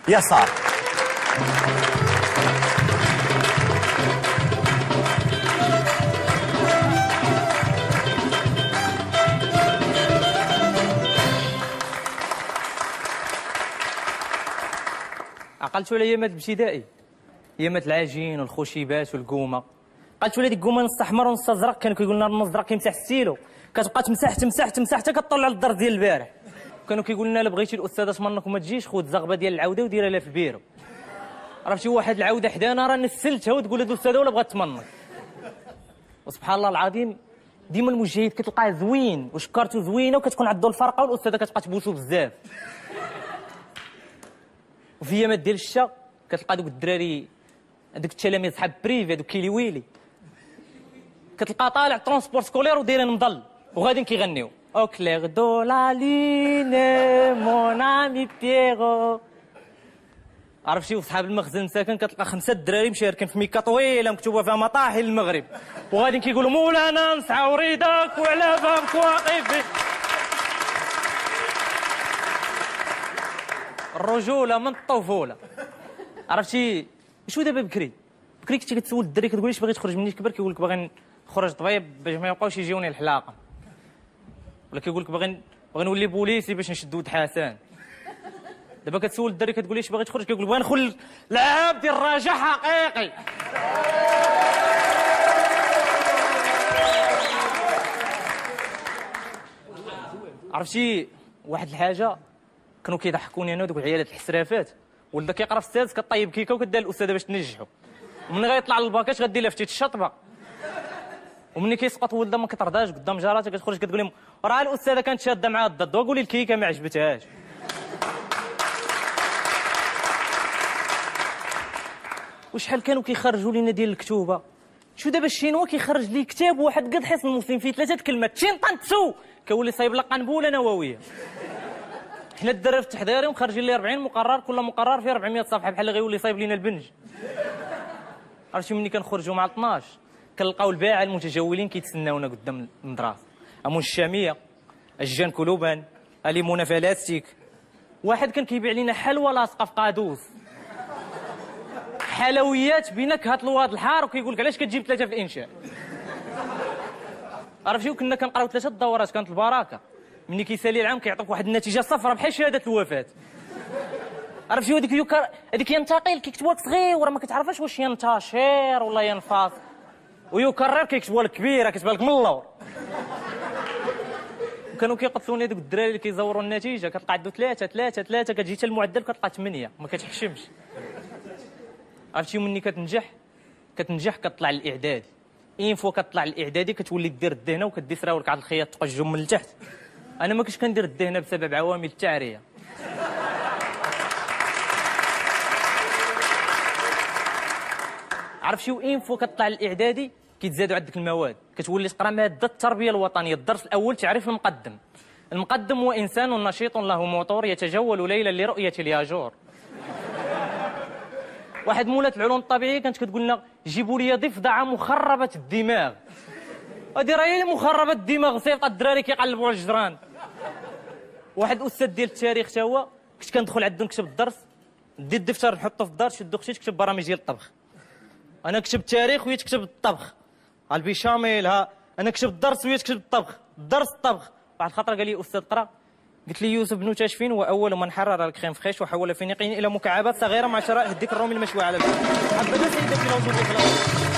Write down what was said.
يسار. عقلتوا على ايامات الابتدائي، ايامات العجين والخشيبات والقومه. عقلتوا على ديك القومه نص احمر ونص ازرق، كانوا كيقولوا لنا النص ازرق كيمسح السيلو، كتبقى تمسح حتى كطلع للدرس ديال البارح. كانوا كيقولوا لنا الا بغيتي الاستاذه تمنك وما تجيش، خذ زغبه ديال العوده وديرها لها في البيرو. عرفتي واحد العوده حدانا راه نسلتها وتقول هاد الاستاذه ولا بغات تمنك. وسبحان الله العظيم ديما المجتهد كتلقاه زوين وشكارته زوينه وكتكون عنده الفرقه والاستاذه كتبقى تبوسو بزاف. وفي ايامات ديال الشتا كتلقى دوك الدراري هذوك التلاميذ صحاب بريفي هذوك كيلي ويلي، كتلقى طالع ترونسبور سكولير ودايرين مضل وغاديين كيغنيو او كلير دو لا لين مون امي بييرو. عرفتي وصحاب المخزن المساكن كتلقى 5 الدراري مشاركين في ميكا طويله مكتوبه فيها مطاحن المغرب وغاديين كيقولوا مولانا نسعى وريدك وعلى فمك واقف. الرجوله من الطفوله. عرفتي شو دابا بكري كنتي كتسول الدري كتقول اش باغي تخرج مني كبر، كيقول لك باغي نخرج طبيب باش ما يبقاوش يجيوني الحلاقه، ولا كيقول لك باغي نولي بوليسي باش نشد ولد حسن. دابا كتسول الدري كتقول اش باغي تخرج، كيقول باغي ندخل لعاب ديال الرجاء حقيقي. عرفتي واحد الحاجه كانوا كيضحكوني انا ودوك العيالات الحسرافات، ولدا كيقرا في السادس كطيب كيكه وكدير الاستاذه باش تنجحو، ومن غيطلع للباكاش غدير لها فتيت الشطبه، ومني كيسقط ولدا ما كترضاش قدام جاراتها كتخرج كتقول لهم راه الاستاذه كانت شاده معاها الضد وقولي الكيكه ما عجبتهاش. وشحال كانوا كيخرجوا لينا ديال الكتوبه. شو دابا الشينوا كيخرج لي كتاب واحد قد حصن المسلم فيه 3 كلمات تشين طنتسو كيولي صايب لك قنبوله نوويه. حنا الدراري في التحضيري ومخرجين لي 40 مقرر، كل مقرر فيه 400 صفحه بحال غيولي صايب لينا البنج. عرفتي ملي كنخرجوا مع 12 كنلقاو الباعه المتجولين كيتسناونا قدام المدرسه، امون الشاميه، الجان كلوبان، ليمونه فلاستيك. واحد كان كيبيع لنا حلوى لاصقه في قادوس، حلويات بنكهه الواد الحار، وكيقول لك علاش كتجيب 3 في الانشاء. عرفتي وكنا كنقراو 3 الدورات كانت البركه، ملي كيسالي العام كيعطيك واحد النتيجه صفراء بحال شهاده الوفاه. عرفتي هذيك ينتقل كيكتبوها لك صغيره ما كتعرفش واش ينتشر ولا ينفاص، ويكرر كيكتبوها لك كبيره كتبان لك من اللور. وكانوا كيقتلوني دوك الدراري اللي كيزوروا النتيجه، كتلقى عنده 3 كتجي حتى المعدل كتلقى 8 ما كتحشمش. عرفتي مني كتنجح كتطلع للاعدادي، اين فوا كتطلع للاعدادي كتولي دير الدهنه وكدير سراولك على الخياط تقجم من التحت. انا ما كنتش كندير الدهنه بسبب عوامل التعريه. عرفتي وين فوا كتطلع للاعدادي كيتزادوا عندك المواد، كتولي تقرا ماده التربيه الوطنيه. الدرس الاول تعريف المقدم. المقدم هو انسان نشيط له موتور يتجول ليلا لرؤيه الياجور. واحد مولات العلوم الطبيعيه كانت كتقول لنا جيبوا لي ضفدعه مخربه الدماغ. هادي راهي مخربه الدماغ صيفطه الدراري كيقلبوا على الجدران. واحد استاذ ديال التاريخ تا هو كنت كندخل عندو نكتب الدرس، ندي الدفتر نحطو في الدار، شدو اختي تكتب برامج ديال الطبخ. انا كتب التاريخ وهي تكتب الطبخ، ها البيشاميل، ها انا كتب الدرس وهي تكتب الطبخ، الدرس الطبخ. واحد الخطره قال لي استاذ قرا، قلت لي يوسف بن تاشفين هو اول من حرر الكريم فريش وحول فينيقين الى مكعبات صغيره مع شرائح الديك الرومي المشوي على الباب. حبذا سيدتي لو